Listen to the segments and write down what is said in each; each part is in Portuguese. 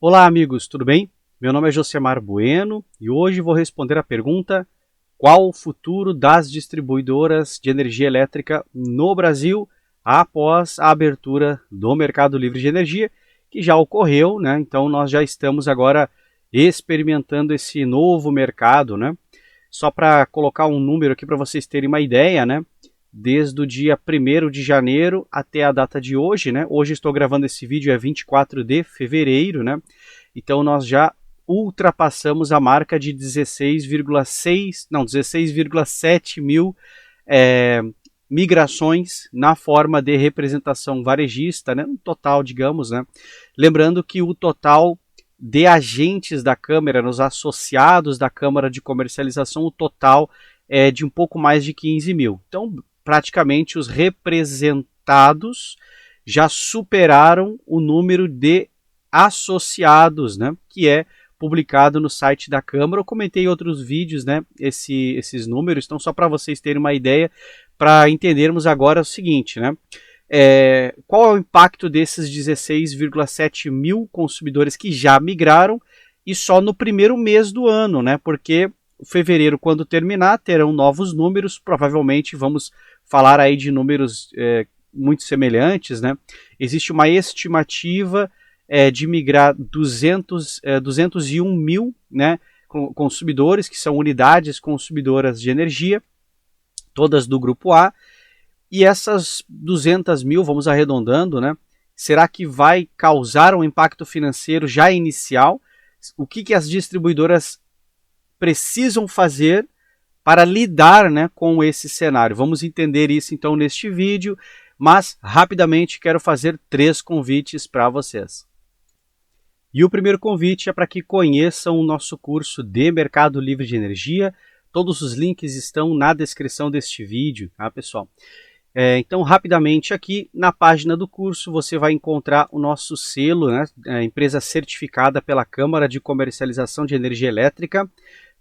Olá amigos, tudo bem? Meu nome é Josemar Bueno e hoje vou responder a pergunta: qual o futuro das distribuidoras de energia elétrica no Brasil após a abertura do mercado livre de energia, que já ocorreu, né? Então nós já estamos agora experimentando esse novo mercado, né? Só para colocar um número aqui para vocês terem uma ideia, né? Desde o dia 1º de janeiro até a data de hoje, né? Hoje estou gravando esse vídeo, é 24 de fevereiro, né? Então nós já ultrapassamos a marca de 16,7 mil migrações na forma de representação varejista, né? No total, digamos, né? Lembrando que o total de agentes da Câmara, nos associados da Câmara de Comercialização, o total é de um pouco mais de 15 mil. Então, praticamente os representados já superaram o número de associados, né, que é publicado no site da Câmara. Eu comentei em outros vídeos, né, esses números, então só para vocês terem uma ideia, para entendermos agora o seguinte, né, qual é o impacto desses 16,7 mil consumidores que já migraram e só no primeiro mês do ano, né, porque fevereiro, quando terminar, terão novos números, provavelmente vamos falar aí de números muito semelhantes, né? Existe uma estimativa de migrar 201 mil, né, consumidores, que são unidades consumidoras de energia, todas do grupo A, e essas 200 mil, vamos arredondando, né, será que vai causar um impacto financeiro já inicial? O que as distribuidoras precisam fazer para lidar, né, com esse cenário? Vamos entender isso então neste vídeo, mas rapidamente quero fazer 3 convites para vocês. E o primeiro convite é para que conheçam o nosso curso de Mercado Livre de Energia. Todos os links estão na descrição deste vídeo, tá, pessoal? Então, rapidamente aqui na página do curso você vai encontrar o nosso selo, né, empresa certificada pela Câmara de Comercialização de Energia Elétrica.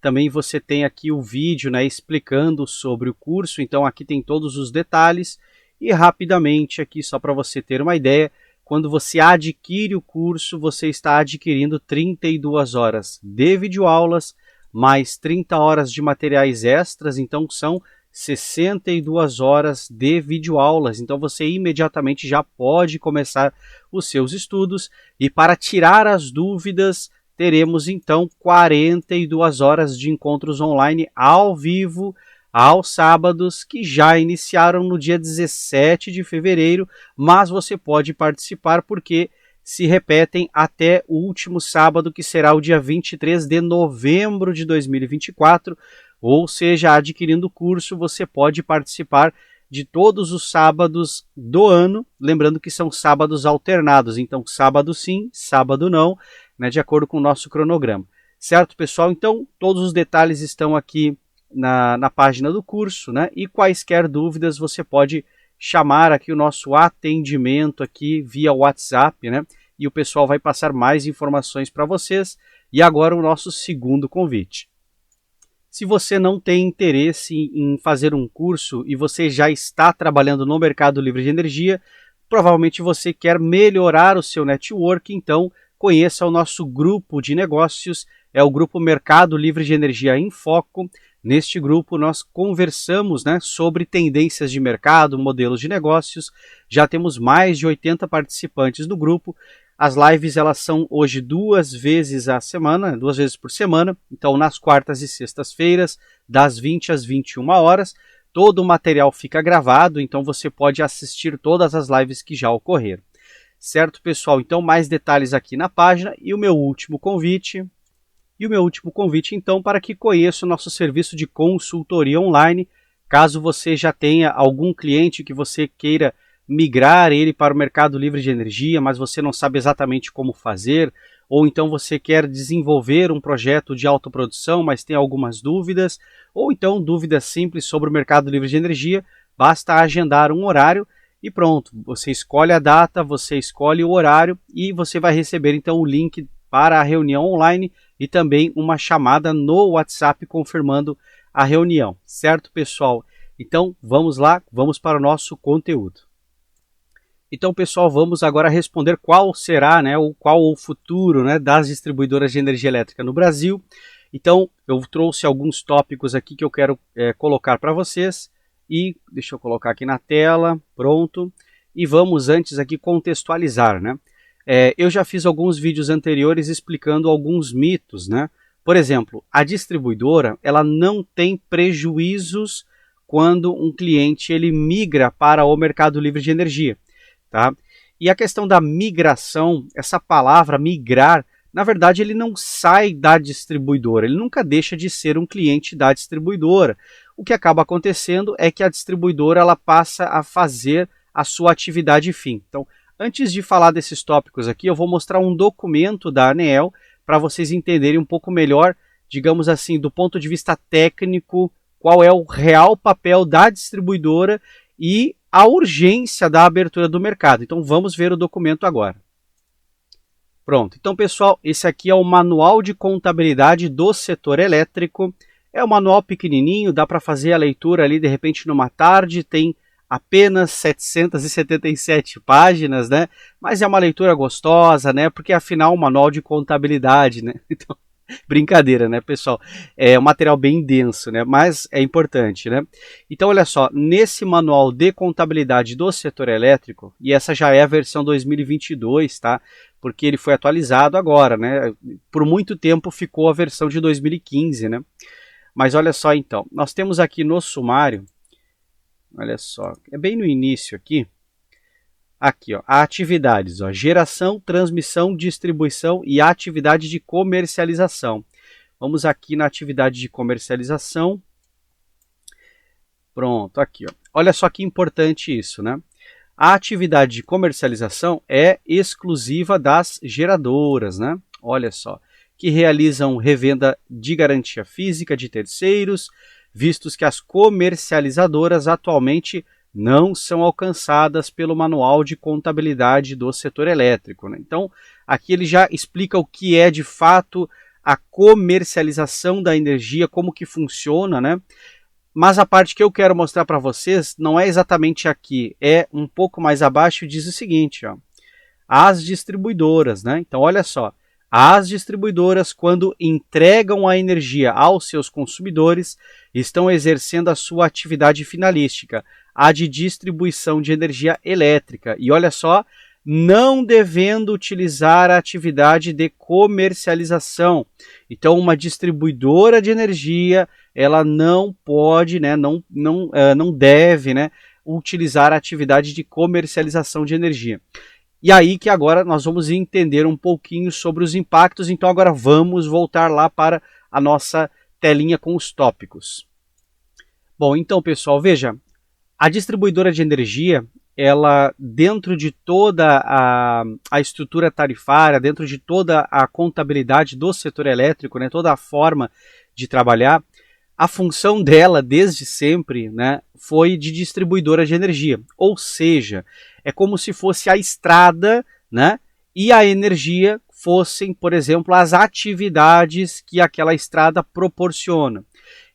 Também você tem aqui o vídeo, né, explicando sobre o curso, então aqui tem todos os detalhes. E rapidamente aqui, só para você ter uma ideia, quando você adquire o curso, você está adquirindo 32 horas de videoaulas, mais 30 horas de materiais extras, então são 62 horas de videoaulas. Então você imediatamente já pode começar os seus estudos. E para tirar as dúvidas, teremos então 42 horas de encontros online ao vivo, aos sábados, que já iniciaram no dia 17 de fevereiro, mas você pode participar porque se repetem até o último sábado, que será o dia 23 de novembro de 2024, ou seja, adquirindo o curso, você pode participar de todos os sábados do ano, lembrando que são sábados alternados, então sábado sim, sábado não, né, de acordo com o nosso cronograma. Certo, pessoal? Então, todos os detalhes estão aqui na página do curso, né? E quaisquer dúvidas você pode chamar aqui o nosso atendimento aqui via WhatsApp, né? E o pessoal vai passar mais informações para vocês. E agora o nosso segundo convite. Se você não tem interesse em fazer um curso e você já está trabalhando no mercado livre de energia, provavelmente você quer melhorar o seu network, então conheça o nosso grupo de negócios, é o grupo Mercado Livre de Energia em Foco. Neste grupo nós conversamos, né, sobre tendências de mercado, modelos de negócios. Já temos mais de 80 participantes do grupo. As lives elas são hoje 2 vezes a semana, 2 vezes por semana. Então nas quartas e sextas-feiras, das 20 às 21 horas. Todo o material fica gravado, então você pode assistir todas as lives que já ocorreram. Certo, pessoal? Então mais detalhes aqui na página. E o meu último convite... então, para que conheça o nosso serviço de consultoria online, caso você já tenha algum cliente que você queira migrar ele para o mercado livre de energia, mas você não sabe exatamente como fazer, ou então você quer desenvolver um projeto de autoprodução, mas tem algumas dúvidas, ou então dúvidas simples sobre o mercado livre de energia, basta agendar um horário e pronto, você escolhe a data, você escolhe o horário e você vai receber então o link para a reunião online e também uma chamada no WhatsApp confirmando a reunião, certo, pessoal? Então, vamos lá, vamos para o nosso conteúdo. Então, pessoal, vamos agora responder qual será, né, qual o futuro, né, das distribuidoras de energia elétrica no Brasil. Então, eu trouxe alguns tópicos aqui que eu quero colocar para vocês. E deixa eu colocar aqui na tela, pronto. E vamos antes aqui contextualizar, né? Eu já fiz alguns vídeos anteriores explicando alguns mitos, né? Por exemplo, a distribuidora ela não tem prejuízos quando um cliente ele migra para o mercado livre de energia, tá? E a questão da migração, essa palavra migrar, na verdade ele não sai da distribuidora, ele nunca deixa de ser um cliente da distribuidora. O que acaba acontecendo é que a distribuidora ela passa a fazer a sua atividade fim. Então, antes de falar desses tópicos aqui, eu vou mostrar um documento da ANEEL para vocês entenderem um pouco melhor, digamos assim, do ponto de vista técnico, qual é o real papel da distribuidora e a urgência da abertura do mercado. Então, vamos ver o documento agora. Pronto. Então, pessoal, esse aqui é o Manual de Contabilidade do Setor Elétrico. É um manual pequenininho, dá para fazer a leitura ali de repente numa tarde, tem apenas 777 páginas, né? Mas é uma leitura gostosa, né? Porque afinal é um manual de contabilidade, né? Então, brincadeira, né, pessoal? É um material bem denso, né? Mas é importante, né? Então, olha só, nesse manual de contabilidade do setor elétrico, e essa já é a versão 2022, tá? Porque ele foi atualizado agora, né? Por muito tempo ficou a versão de 2015, né? Mas olha só então, nós temos aqui no sumário, olha só, é bem no início aqui, ó, atividades, ó, geração, transmissão, distribuição e atividade de comercialização. Vamos aqui na atividade de comercialização. Pronto, aqui, ó. Olha só que importante isso, né? A atividade de comercialização é exclusiva das geradoras, né? Olha só, que realizam revenda de garantia física de terceiros, vistos que as comercializadoras atualmente não são alcançadas pelo Manual de Contabilidade do Setor Elétrico, né? Então, aqui ele já explica o que é de fato a comercialização da energia, como que funciona, né? Mas a parte que eu quero mostrar para vocês não é exatamente aqui, é um pouco mais abaixo e diz o seguinte, ó, as distribuidoras, né? Então, olha só, as distribuidoras, quando entregam a energia aos seus consumidores, estão exercendo a sua atividade finalística, a de distribuição de energia elétrica. E olha só, não devendo utilizar a atividade de comercialização. Então, uma distribuidora de energia, ela não pode, né, não deve, né, utilizar a atividade de comercialização de energia. E aí que agora nós vamos entender um pouquinho sobre os impactos. Então agora vamos voltar lá para a nossa telinha com os tópicos. Bom, então pessoal, veja, a distribuidora de energia, ela dentro de toda a estrutura tarifária, dentro de toda a contabilidade do setor elétrico, né, toda a forma de trabalhar, a função dela desde sempre, né, foi de distribuidora de energia, ou seja, é como se fosse a estrada, né, e a energia fossem, por exemplo, as atividades que aquela estrada proporciona.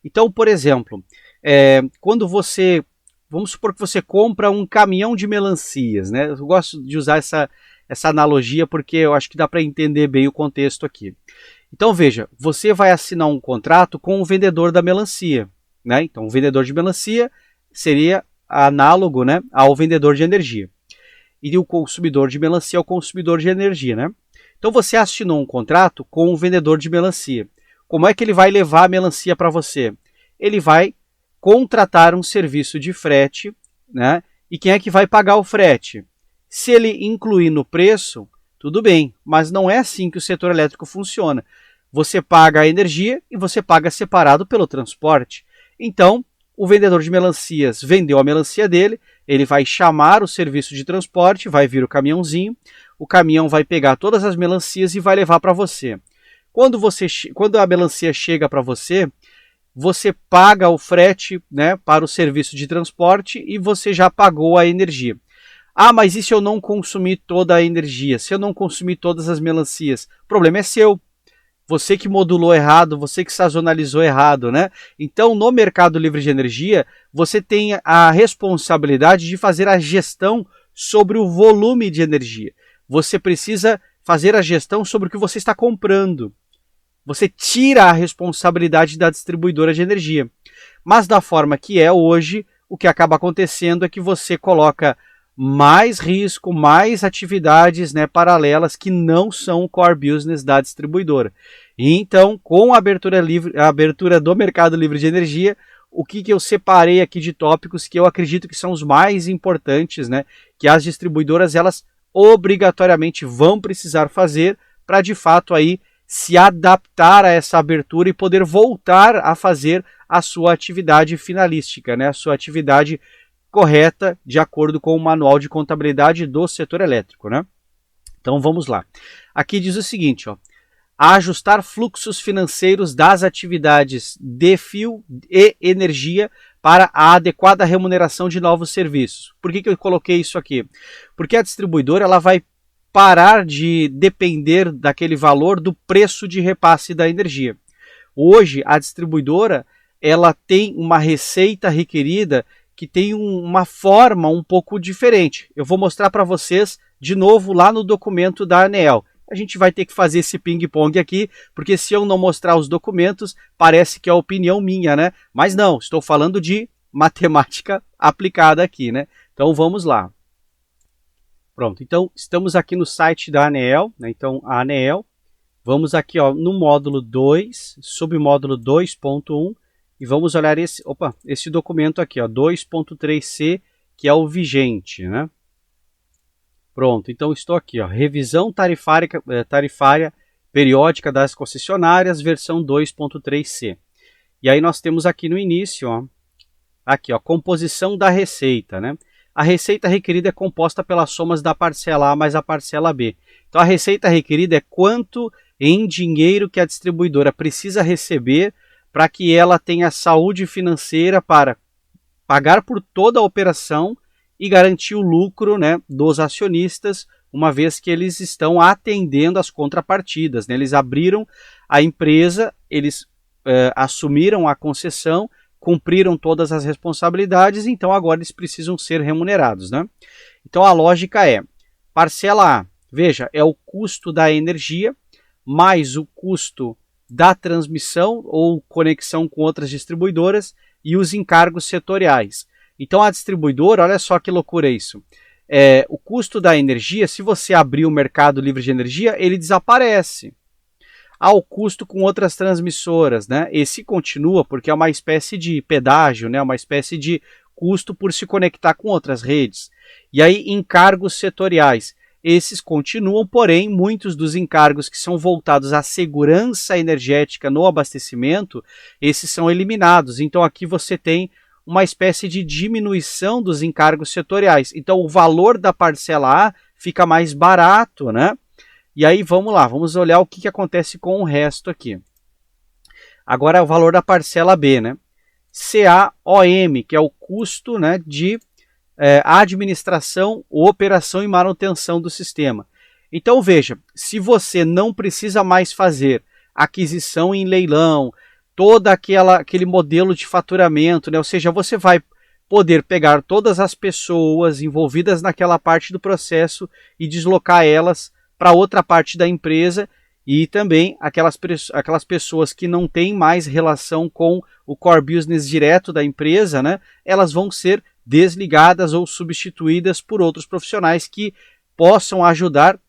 Então, por exemplo, quando vamos supor que você compra um caminhão de melancias, né? Eu gosto de usar essa analogia porque eu acho que dá para entender bem o contexto aqui. Então veja, você vai assinar um contrato com o vendedor da melancia, né? Então o vendedor de melancia seria análogo, né, ao vendedor de energia. E o consumidor de melancia é o consumidor de energia, né? Então você assinou um contrato com o vendedor de melancia. Como é que ele vai levar a melancia para você? Ele vai contratar um serviço de frete, né? E quem é que vai pagar o frete? Se ele incluir no preço, tudo bem, mas não é assim que o setor elétrico funciona. Você paga a energia e você paga separado pelo transporte. Então, o vendedor de melancias vendeu a melancia dele, ele vai chamar o serviço de transporte, vai vir o caminhãozinho, o caminhão vai pegar todas as melancias e vai levar para você. Quando a melancia chega para você, você paga o frete, né, para o serviço de transporte e você já pagou a energia. Ah, mas e se eu não consumir toda a energia? Se eu não consumir todas as melancias? O problema é seu. Você que modulou errado, você que sazonalizou errado, né? Então, no mercado livre de energia, você tem a responsabilidade de fazer a gestão sobre o volume de energia. Você precisa fazer a gestão sobre o que você está comprando. Você tira a responsabilidade da distribuidora de energia. Mas da forma que é hoje, o que acaba acontecendo é que você coloca mais risco, mais atividades, né, paralelas que não são o core business da distribuidora. E então, com a abertura do mercado livre de energia, o que eu separei aqui de tópicos que eu acredito que são os mais importantes, né, que as distribuidoras elas obrigatoriamente vão precisar fazer para de fato aí se adaptar a essa abertura e poder voltar a fazer a sua atividade finalística, né, a sua atividade correta de acordo com o manual de contabilidade do setor elétrico, né? Então vamos lá. Aqui diz o seguinte, ó, ajustar fluxos financeiros das atividades de fio e energia para a adequada remuneração de novos serviços. Por que eu coloquei isso aqui? Porque a distribuidora ela vai parar de depender daquele valor do preço de repasse da energia. Hoje a distribuidora ela tem uma receita requerida que tem uma forma um pouco diferente. Eu vou mostrar para vocês de novo lá no documento da ANEEL. A gente vai ter que fazer esse ping-pong aqui, porque se eu não mostrar os documentos, parece que é opinião minha, né? Mas não, estou falando de matemática aplicada aqui, né? Então vamos lá. Pronto, então estamos aqui no site da ANEEL, né? Então a ANEEL, vamos aqui ó, no módulo 2, submódulo 2.1, e vamos olhar esse documento aqui, 2.3c, que é o vigente, né? Pronto, então estou aqui, ó, revisão tarifária periódica das concessionárias, versão 2.3c. E aí nós temos aqui no início, ó, aqui, ó, composição da receita, né? A receita requerida é composta pelas somas da parcela A mais a parcela B. Então a receita requerida é quanto em dinheiro que a distribuidora precisa receber para que ela tenha saúde financeira para pagar por toda a operação e garantir o lucro, né, dos acionistas, uma vez que eles estão atendendo as contrapartidas, né? Eles abriram a empresa, eles assumiram a concessão, cumpriram todas as responsabilidades, então agora eles precisam ser remunerados, né? Então a lógica é, parcela A, veja, é o custo da energia, mais o custo da transmissão ou conexão com outras distribuidoras e os encargos setoriais. Então a distribuidora, olha só que loucura isso. O custo da energia, se você abrir o mercado livre de energia, ele desaparece. O custo com outras transmissoras, né? Esse continua porque é uma espécie de pedágio, né? Uma espécie de custo por se conectar com outras redes. E aí encargos setoriais. Esses continuam, porém, muitos dos encargos que são voltados à segurança energética no abastecimento, esses são eliminados. Então aqui você tem uma espécie de diminuição dos encargos setoriais. Então o valor da parcela A fica mais barato, né? E aí vamos lá, vamos olhar o que acontece com o resto aqui. Agora é o valor da parcela B, né? CAOM, que é o custo, né, de administração, operação e manutenção do sistema. Então veja, se você não precisa mais fazer aquisição em leilão, todo aquele modelo de faturamento, né? Ou seja, você vai poder pegar todas as pessoas envolvidas naquela parte do processo e deslocar elas para outra parte da empresa e também aquelas pessoas que não têm mais relação com o core business direto da empresa, né? Elas vão ser desligadas ou substituídas por outros profissionais que possam ajudar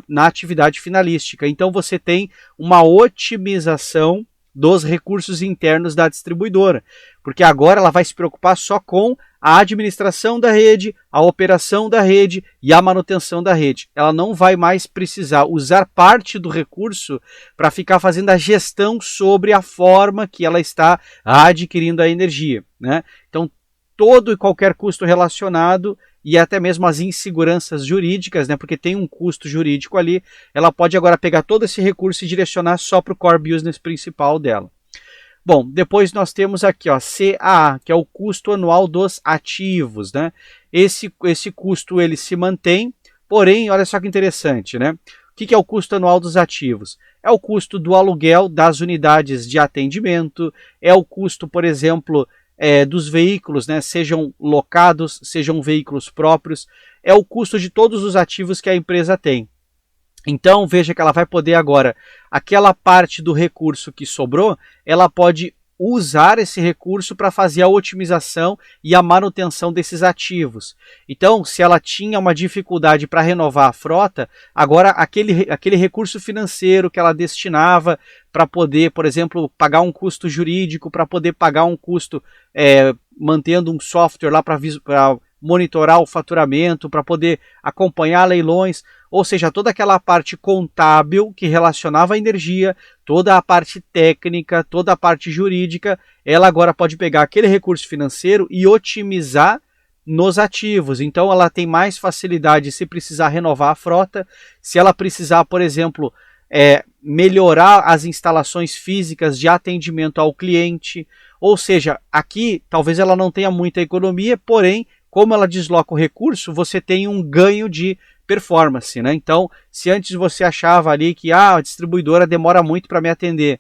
na atividade finalística. Então você tem uma otimização dos recursos internos da distribuidora, porque agora ela vai se preocupar só com a administração da rede, a operação da rede e a manutenção da rede. Ela não vai mais precisar usar parte do recurso para ficar fazendo a gestão sobre a forma que ela está adquirindo a energia, né? Então todo e qualquer custo relacionado e até mesmo as inseguranças jurídicas, né, porque tem um custo jurídico ali, ela pode agora pegar todo esse recurso e direcionar só para o core business principal dela. Bom, depois nós temos aqui, ó, CAA, que é o custo anual dos ativos, né? Esse custo ele se mantém, porém, olha só que interessante, né? O que é o custo anual dos ativos? É o custo do aluguel das unidades de atendimento, é o custo, por exemplo, dos veículos, né, sejam locados, sejam veículos próprios, é o custo de todos os ativos que a empresa tem. Então, veja que ela vai poder agora, aquela parte do recurso que sobrou, ela pode usar esse recurso para fazer a otimização e a manutenção desses ativos. Então, se ela tinha uma dificuldade para renovar a frota, agora aquele recurso financeiro que ela destinava para poder, por exemplo, pagar um custo jurídico, para poder pagar um custo mantendo um software lá para monitorar o faturamento, para poder acompanhar leilões, ou seja, toda aquela parte contábil que relacionava a energia, toda a parte técnica, toda a parte jurídica, ela agora pode pegar aquele recurso financeiro e otimizar nos ativos. Então ela tem mais facilidade se precisar renovar a frota, se ela precisar, por exemplo, melhorar as instalações físicas de atendimento ao cliente, ou seja, aqui talvez ela não tenha muita economia, porém, como ela desloca o recurso, você tem um ganho de performance, né? Então, se antes você achava ali que a distribuidora demora muito para me atender,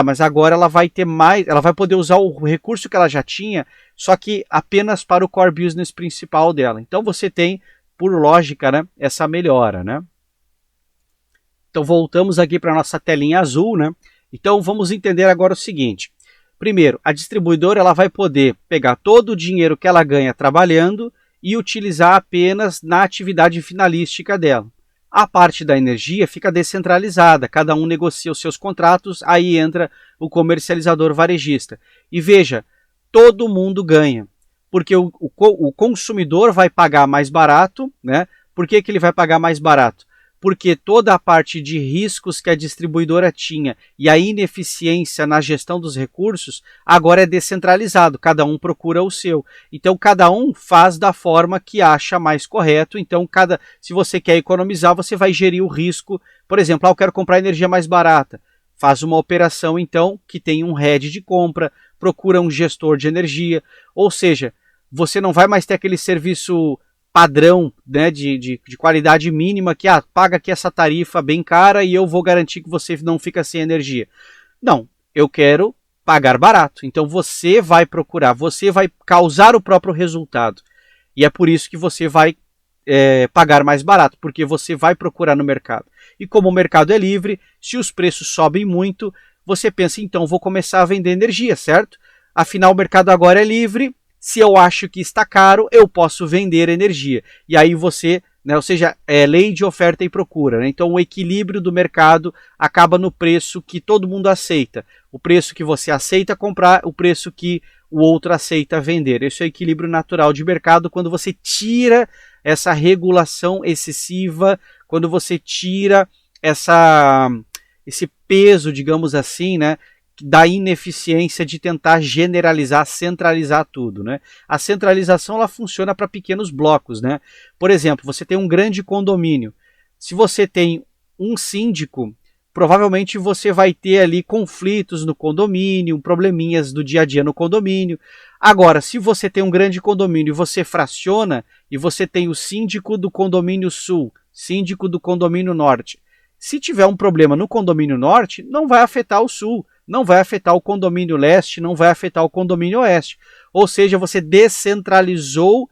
mas agora ela vai ter mais, ela vai poder usar o recurso que ela já tinha, só que apenas para o core business principal dela. Então você tem, por lógica, né, essa melhora, né? Então voltamos aqui para a nossa telinha azul, né? Então vamos entender agora o seguinte. Primeiro, a distribuidora ela vai poder pegar todo o dinheiro que ela ganha trabalhando e utilizar apenas na atividade finalística dela. A parte da energia fica descentralizada, cada um negocia os seus contratos, aí entra o comercializador varejista. E veja, todo mundo ganha, porque o consumidor vai pagar mais barato, né? Por que ele vai pagar mais barato? Porque toda a parte de riscos que a distribuidora tinha e a ineficiência na gestão dos recursos agora é descentralizado, cada um procura o seu. Então cada um faz da forma que acha mais correto. Então se você quer economizar, você vai gerir o risco. Por exemplo, eu quero comprar energia mais barata. Faz uma operação então que tem um head de compra, procura um gestor de energia, ou seja, você não vai mais ter aquele serviço padrão, né, de qualidade mínima que paga aqui essa tarifa bem cara e eu vou garantir que você não fica sem energia. Não, eu quero pagar barato. Então você vai procurar, você vai causar o próprio resultado. E é por isso que você vai pagar mais barato, porque você vai procurar no mercado. E como o mercado é livre, se os preços sobem muito, você pensa, então vou começar a vender energia, certo? Afinal, o mercado agora é livre. Se eu acho que está caro, eu posso vender energia. E aí você, né, ou seja, é lei de oferta e procura. Né? Então o equilíbrio do mercado acaba no preço que todo mundo aceita. O preço que você aceita comprar, o preço que o outro aceita vender. Esse é o equilíbrio natural de mercado quando você tira essa regulação excessiva, quando você tira esse peso, digamos assim, né? Da ineficiência de tentar generalizar, centralizar tudo, né? A centralização ela funciona para pequenos blocos, né? Por exemplo, você tem um grande condomínio. Se você tem um síndico, provavelmente você vai ter ali conflitos no condomínio, probleminhas do dia a dia no condomínio. Agora, se você tem um grande condomínio e você fraciona, e você tem o síndico do condomínio sul, síndico do condomínio norte. Se tiver um problema no condomínio norte, não vai afetar o sul, não vai afetar o condomínio leste, não vai afetar o condomínio oeste. Ou seja, você descentralizou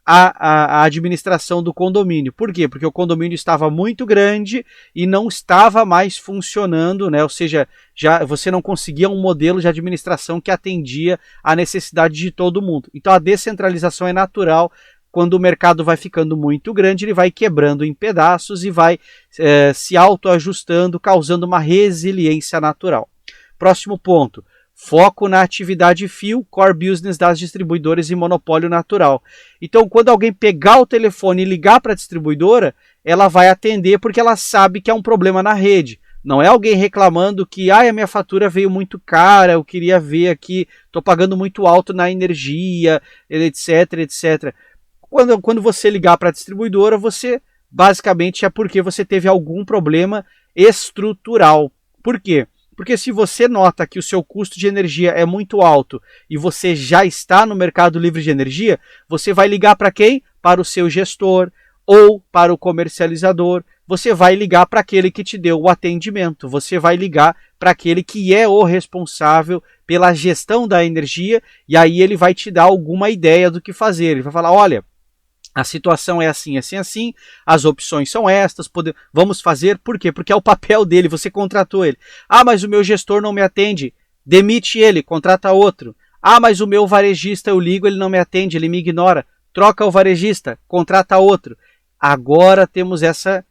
a administração do condomínio. Por quê? Porque o condomínio estava muito grande e não estava mais funcionando, né? Ou seja, já você não conseguia um modelo de administração que atendia à necessidade de todo mundo. Então a descentralização é natural. Quando o mercado vai ficando muito grande, ele vai quebrando em pedaços e vai se autoajustando, causando uma resiliência natural. Próximo ponto, foco na atividade fio, core business das distribuidoras e monopólio natural. Então, quando alguém pegar o telefone e ligar para a distribuidora, ela vai atender porque ela sabe que é um problema na rede. Não é alguém reclamando que a minha fatura veio muito cara, eu queria ver aqui, estou pagando muito alto na energia, etc, etc. Quando você ligar para a distribuidora, você basicamente é porque você teve algum problema estrutural. Por quê? Porque se você nota que o seu custo de energia é muito alto e você já está no mercado livre de energia, você vai ligar para quem? Para o seu gestor ou para o comercializador. Você vai ligar para aquele que te deu o atendimento. Você vai ligar para aquele que é o responsável pela gestão da energia e aí ele vai te dar alguma ideia do que fazer. Ele vai falar, olha, A situação é assim, assim, assim, as opções são estas, vamos fazer, por quê? Porque é o papel dele, você contratou ele. Ah, mas o meu gestor não me atende, demite ele, contrata outro. Ah, mas o meu varejista eu ligo, ele não me atende, ele me ignora, troca o varejista, contrata outro. Agora temos essa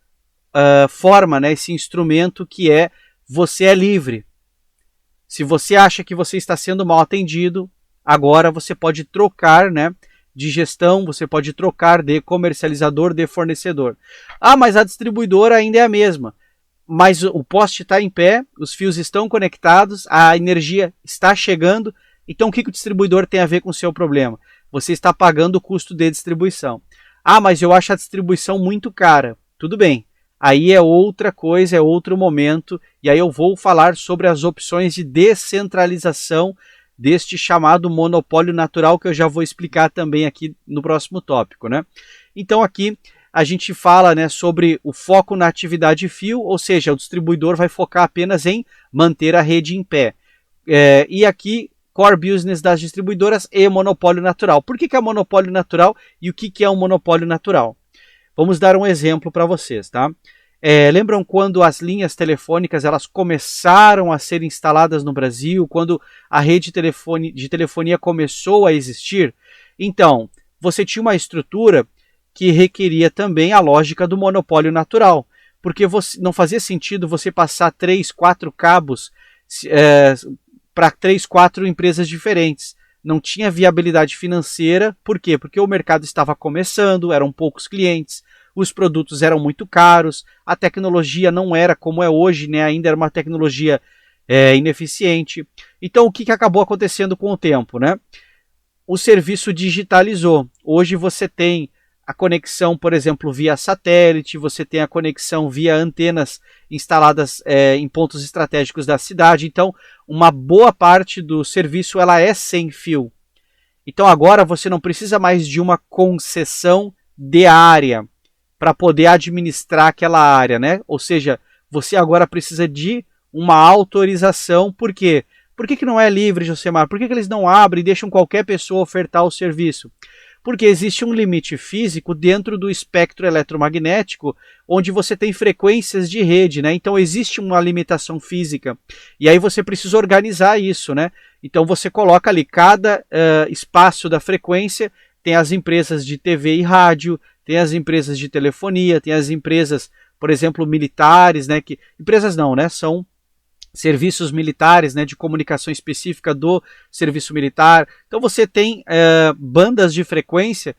forma, né, esse instrumento que é você é livre. Se você acha que você está sendo mal atendido, agora você pode trocar, né, de gestão, você pode trocar de comercializador, de fornecedor. Ah, mas a distribuidora ainda é a mesma. Mas o poste está em pé, os fios estão conectados, a energia está chegando. Então o que o distribuidor tem a ver com o seu problema? Você está pagando o custo de distribuição. Ah, mas eu acho a distribuição muito cara. Tudo bem. Aí é outra coisa, é outro momento, e aí eu vou falar sobre as opções de descentralização deste chamado monopólio natural, que eu já vou explicar também aqui no próximo tópico, né? Então aqui a gente fala, né, sobre o foco na atividade fio, ou seja, o distribuidor vai focar apenas em manter a rede em pé. E aqui, core business das distribuidoras e monopólio natural. Por que é monopólio natural e o que é um monopólio natural? Vamos dar um exemplo para vocês, tá? Lembram quando as linhas telefônicas elas começaram a ser instaladas no Brasil, quando a rede de telefonia começou a existir? Então, você tinha uma estrutura que requeria também a lógica do monopólio natural, porque não fazia sentido você passar 3, 4 cabos para 3, 4 empresas diferentes. Não tinha viabilidade financeira, por quê? Porque o mercado estava começando, eram poucos clientes, os produtos eram muito caros, a tecnologia não era como é hoje, né? Ainda era uma tecnologia ineficiente. Então o que acabou acontecendo com o tempo, né? O serviço digitalizou. Hoje você tem a conexão, por exemplo, via satélite, você tem a conexão via antenas instaladas em pontos estratégicos da cidade. Então, uma boa parte do serviço ela é sem fio. Então, agora você não precisa mais de uma concessão de área para poder administrar aquela área, né? Ou seja, você agora precisa de uma autorização. Por quê? Por que não é livre, Josemar? Por que eles não abrem e deixam qualquer pessoa ofertar o serviço? Porque existe um limite físico dentro do espectro eletromagnético, onde você tem frequências de rede, né? Então existe uma limitação física. E aí você precisa organizar isso, né? Então você coloca ali cada espaço da frequência, tem as empresas de TV e rádio, tem as empresas de telefonia, tem as empresas, por exemplo, militares, né? Empresas não, né? São serviços militares, né, de comunicação específica do serviço militar. Então você tem bandas de frequência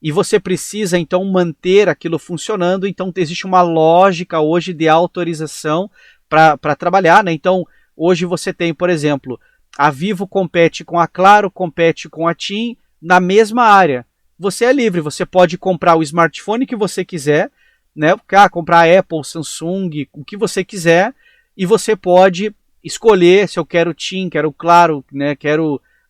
e você precisa então manter aquilo funcionando. Então existe uma lógica hoje de autorização para trabalhar, né? Então hoje você tem, por exemplo, a Vivo compete com a Claro, compete com a TIM na mesma área. Você é livre, você pode comprar o smartphone que você quiser, né? Comprar Apple, Samsung, o que você quiser. E você pode escolher se eu quero TIM, quero Claro, né,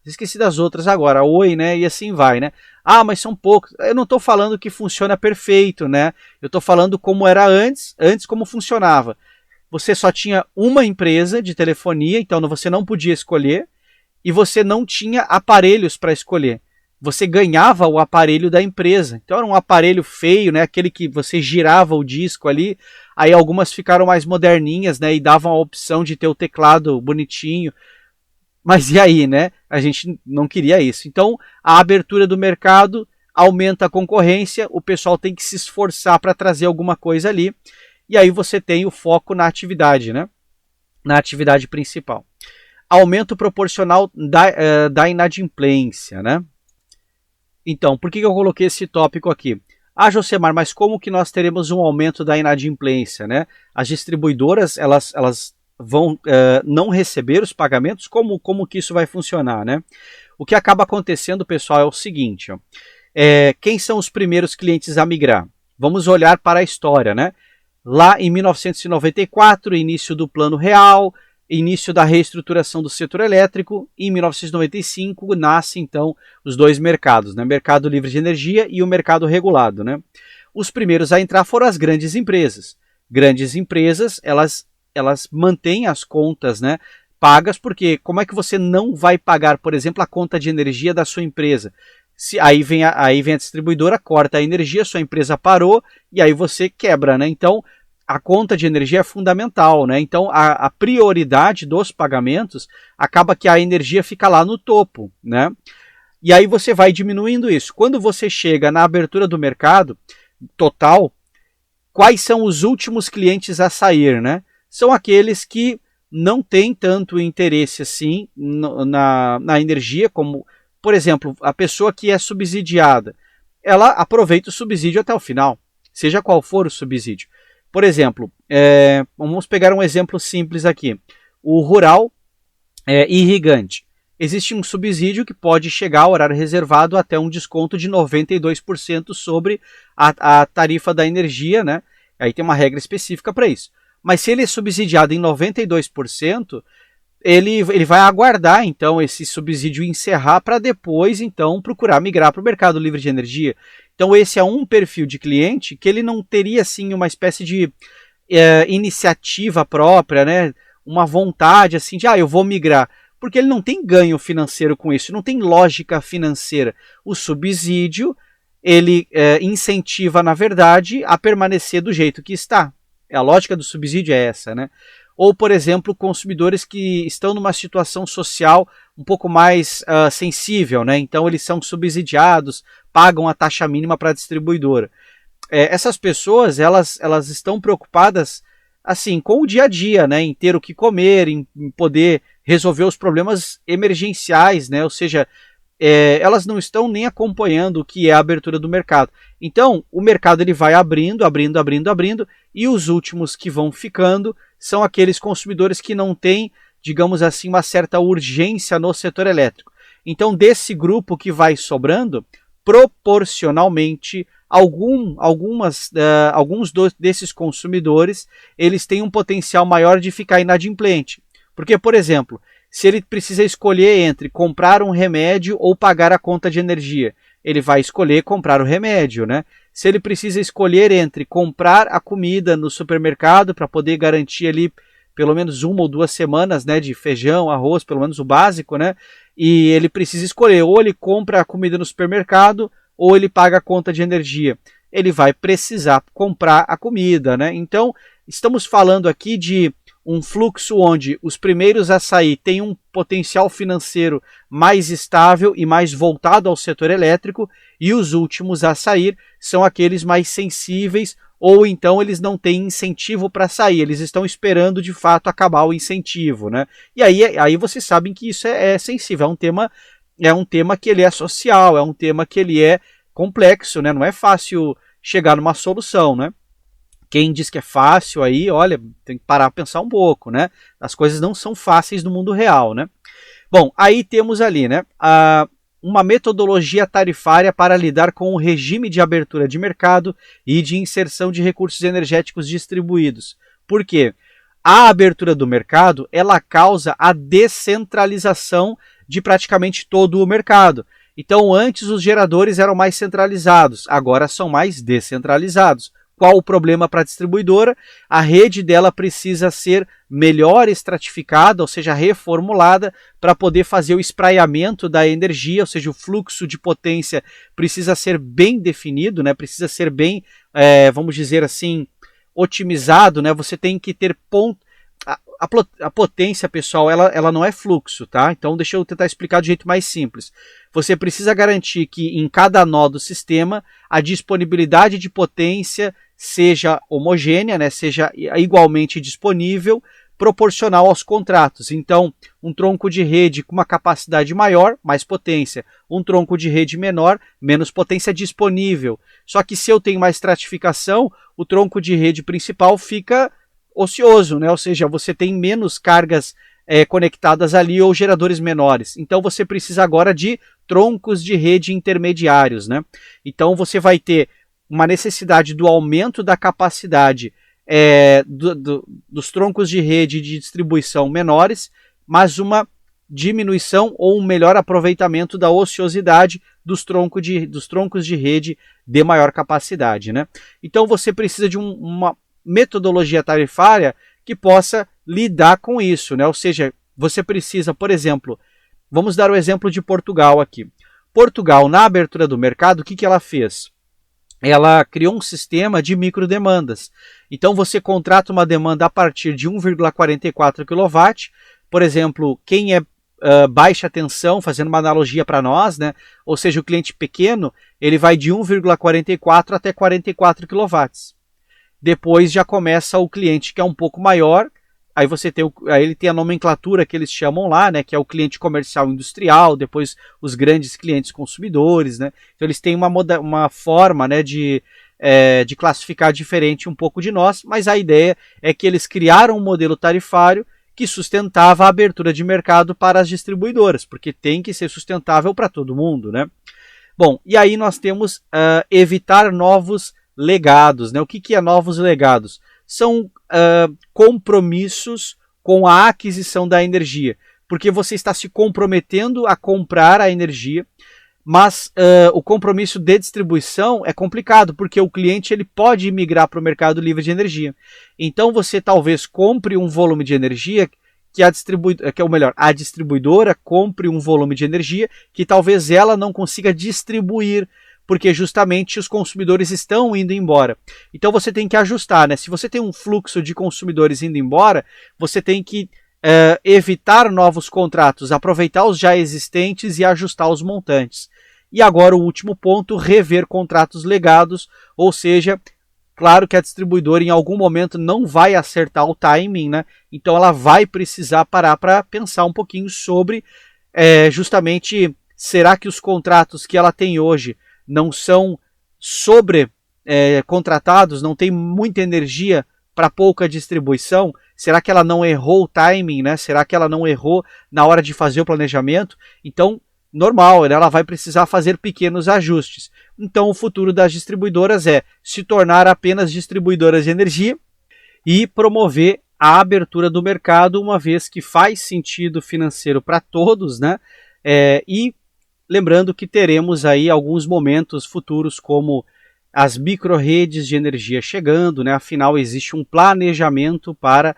esqueci das outras agora, Oi, né, e assim vai, né. Ah, mas são poucos. Eu não estou falando que funciona perfeito, né. Eu estou falando como era antes como funcionava. Você só tinha uma empresa de telefonia, então você não podia escolher, e você não tinha aparelhos para escolher. Você ganhava o aparelho da empresa. Então era um aparelho feio, né? Aquele que você girava o disco ali. Aí algumas ficaram mais moderninhas, né? E davam a opção de ter o teclado bonitinho. Mas e aí, né? A gente não queria isso. Então a abertura do mercado aumenta a concorrência. O pessoal tem que se esforçar para trazer alguma coisa ali. E aí você tem o foco na atividade, né? Na atividade principal. Aumento proporcional da inadimplência, né? Então, por que eu coloquei esse tópico aqui? Ah, Josemar, mas como que nós teremos um aumento da inadimplência, né? As distribuidoras, elas vão não receber os pagamentos? Como que isso vai funcionar, né? O que acaba acontecendo, pessoal, é o seguinte, ó. Quem são os primeiros clientes a migrar? Vamos olhar para a história, né? Lá em 1994, início do Plano Real, início da reestruturação do setor elétrico. Em 1995 nasce então os dois mercados, né? Mercado livre de energia e o mercado regulado, né? Os primeiros a entrar foram as grandes empresas. Grandes empresas, elas mantêm as contas, né, pagas, porque como é que você não vai pagar, por exemplo, a conta de energia da sua empresa? Aí vem a distribuidora, corta a energia, sua empresa parou e aí você quebra, né? Então a conta de energia é fundamental, né? Então a prioridade dos pagamentos acaba que a energia fica lá no topo, né? E aí você vai diminuindo isso. Quando você chega na abertura do mercado total, quais são os últimos clientes a sair, né? São aqueles que não têm tanto interesse assim na energia, como, por exemplo, a pessoa que é subsidiada. Ela aproveita o subsídio até o final, seja qual for o subsídio. Por exemplo, vamos pegar um exemplo simples aqui. O rural irrigante. Existe um subsídio que pode chegar ao horário reservado até um desconto de 92% sobre a tarifa da energia, né? Aí tem uma regra específica para isso. Mas se ele é subsidiado em 92%, ele vai aguardar, então, esse subsídio encerrar para depois, então, procurar migrar para o mercado livre de energia. Então, esse é um perfil de cliente que ele não teria, assim, uma espécie de iniciativa própria, né? Uma vontade, assim, de, eu vou migrar. Porque ele não tem ganho financeiro com isso, não tem lógica financeira. O subsídio, ele incentiva, na verdade, a permanecer do jeito que está. A lógica do subsídio é essa, né? Ou, por exemplo, consumidores que estão numa situação social um pouco mais sensível, né? Então eles são subsidiados, pagam a taxa mínima para a distribuidora. Essas pessoas, elas estão preocupadas assim com o dia a dia, né? Em ter o que comer, em poder resolver os problemas emergenciais, né? Ou seja, elas não estão nem acompanhando o que é a abertura do mercado. Então, o mercado ele vai abrindo, e os últimos que vão ficando são aqueles consumidores que não têm, digamos assim, uma certa urgência no setor elétrico. Então, desse grupo que vai sobrando, proporcionalmente, alguns desses consumidores, eles têm um potencial maior de ficar inadimplente. Porque, por exemplo, se ele precisa escolher entre comprar um remédio ou pagar a conta de energia, ele vai escolher comprar o remédio, né? Se ele precisa escolher entre comprar a comida no supermercado para poder garantir ali pelo menos 1 ou 2 semanas, né, de feijão, arroz, pelo menos o básico, né? E ele precisa escolher, ou ele compra a comida no supermercado ou ele paga a conta de energia. Ele vai precisar comprar a comida, né? Então, estamos falando aqui de um fluxo onde os primeiros a sair têm um potencial financeiro mais estável e mais voltado ao setor elétrico, e os últimos a sair são aqueles mais sensíveis, ou então eles não têm incentivo para sair, eles estão esperando de fato acabar o incentivo, né? E aí vocês sabem que isso é sensível, é um tema que ele é social, é um tema que ele é complexo, né? Não é fácil chegar numa solução, né? Quem diz que é fácil aí, olha, tem que parar para pensar um pouco, né? As coisas não são fáceis no mundo real, né? Bom, aí temos ali, né, uma metodologia tarifária para lidar com o regime de abertura de mercado e de inserção de recursos energéticos distribuídos. Por quê? A abertura do mercado, ela causa a descentralização de praticamente todo o mercado. Então, antes os geradores eram mais centralizados, agora são mais descentralizados. Qual o problema para a distribuidora? A rede dela precisa ser melhor estratificada, ou seja, reformulada, para poder fazer o espraiamento da energia, ou seja, o fluxo de potência precisa ser bem definido, né? Precisa ser bem, vamos dizer assim, otimizado, né? Você tem que ter ponto. A potência, pessoal, ela não é fluxo, tá? Então deixa eu tentar explicar de jeito mais simples. Você precisa garantir que em cada nó do sistema a disponibilidade de potência seja homogênea, né? Seja igualmente disponível, proporcional aos contratos. Então, um tronco de rede com uma capacidade maior, mais potência. Um tronco de rede menor, menos potência disponível. Só que se eu tenho mais estratificação, o tronco de rede principal fica ocioso, né? Ou seja, você tem menos cargas conectadas ali ou geradores menores. Então você precisa agora de troncos de rede intermediários, né? Então você vai ter uma necessidade do aumento da capacidade dos troncos de rede de distribuição menores, mas uma diminuição ou um melhor aproveitamento da ociosidade dos troncos de rede de maior capacidade, né? Então você precisa de uma metodologia tarifária que possa lidar com isso, né? Ou seja, você precisa, por exemplo, vamos dar o exemplo de Portugal aqui. Portugal, na abertura do mercado, o que ela fez? Ela criou um sistema de microdemandas. Então você contrata uma demanda a partir de 1,44 kW. Por exemplo, quem é baixa tensão, fazendo uma analogia para nós, né? Ou seja, o cliente pequeno, ele vai de 1,44 até 44 kW. Depois já começa o cliente que é um pouco maior. Aí aí ele tem a nomenclatura que eles chamam lá, né, que é o cliente comercial industrial, depois os grandes clientes consumidores, né? Então eles têm uma forma, né, de classificar diferente um pouco de nós, mas a ideia é que eles criaram um modelo tarifário que sustentava a abertura de mercado para as distribuidoras, porque tem que ser sustentável para todo mundo, né? Bom, e aí nós temos evitar novos legados, né? O que é novos legados? São compromissos com a aquisição da energia, porque você está se comprometendo a comprar a energia, mas o compromisso de distribuição é complicado, porque o cliente ele pode migrar para o mercado livre de energia. Então você talvez compre um volume de energia que a distribuidora compre um volume de energia que talvez ela não consiga distribuir, porque justamente os consumidores estão indo embora. Então você tem que ajustar, né? Se você tem um fluxo de consumidores indo embora, você tem que evitar novos contratos, aproveitar os já existentes e ajustar os montantes. E agora o último ponto, rever contratos legados, ou seja, claro que a distribuidora em algum momento não vai acertar o timing, né? Então ela vai precisar parar para pensar um pouquinho sobre justamente, será que os contratos que ela tem hoje não são contratados, não tem muita energia para pouca distribuição? Será que ela não errou o timing, né? Será que ela não errou na hora de fazer o planejamento? Então, normal, ela vai precisar fazer pequenos ajustes. Então, o futuro das distribuidoras é se tornar apenas distribuidoras de energia e promover a abertura do mercado, uma vez que faz sentido financeiro para todos, né? E lembrando que teremos aí alguns momentos futuros, como as micro-redes de energia chegando, né? Afinal, existe um planejamento para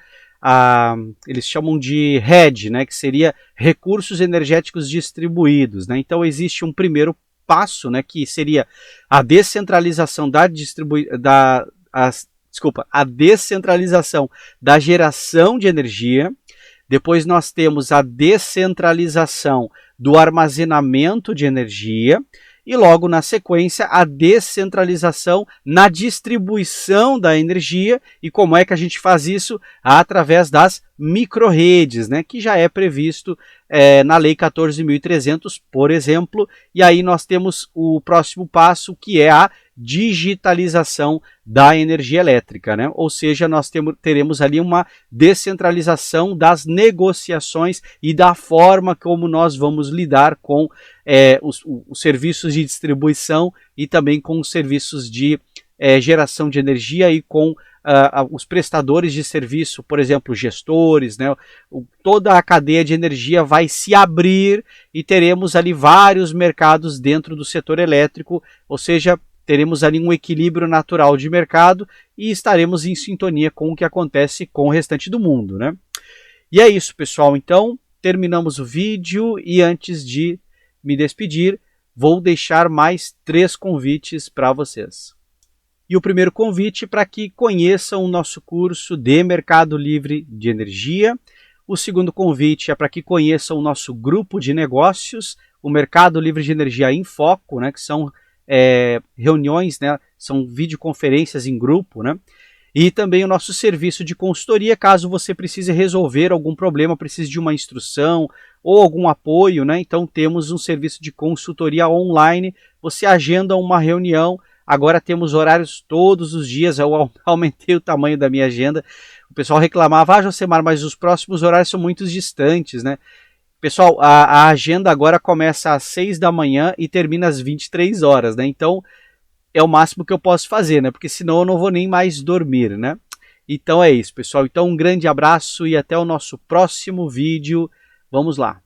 eles chamam de RED, né? Que seria recursos energéticos distribuídos, né? Então existe um primeiro passo, né? Que seria a descentralização a descentralização da geração de energia. Depois nós temos a descentralização do armazenamento de energia e logo na sequência a descentralização na distribuição da energia. E como é que a gente faz isso? Através das micro-redes, né, que já é previsto na Lei 14.300, por exemplo. E aí nós temos o próximo passo, que é a digitalização da energia elétrica, né? Ou seja, nós teremos ali uma descentralização das negociações e da forma como nós vamos lidar com os serviços de distribuição e também com os serviços de geração de energia e com os prestadores de serviço, por exemplo, gestores, né? Toda a cadeia de energia vai se abrir e teremos ali vários mercados dentro do setor elétrico, ou seja, teremos ali um equilíbrio natural de mercado e estaremos em sintonia com o que acontece com o restante do mundo, né? E é isso, pessoal. Então, terminamos o vídeo e antes de me despedir, vou deixar mais 3 convites para vocês. E o primeiro convite para que conheçam o nosso curso de Mercado Livre de Energia. O segundo convite é para que conheçam o nosso grupo de negócios, o Mercado Livre de Energia em Foco, né, que são reuniões, né, são videoconferências em grupo, né? E também o nosso serviço de consultoria, caso você precise resolver algum problema, precise de uma instrução ou algum apoio, né? Então temos um serviço de consultoria online, você agenda uma reunião, agora temos horários todos os dias, eu aumentei o tamanho da minha agenda, o pessoal reclamava, Josemar, mas os próximos horários são muito distantes, né? Pessoal, a agenda agora começa às 6 da manhã e termina às 23 horas, né? Então, é o máximo que eu posso fazer, né? Porque senão eu não vou nem mais dormir, né? Então é isso, pessoal. Então, um grande abraço e até o nosso próximo vídeo. Vamos lá!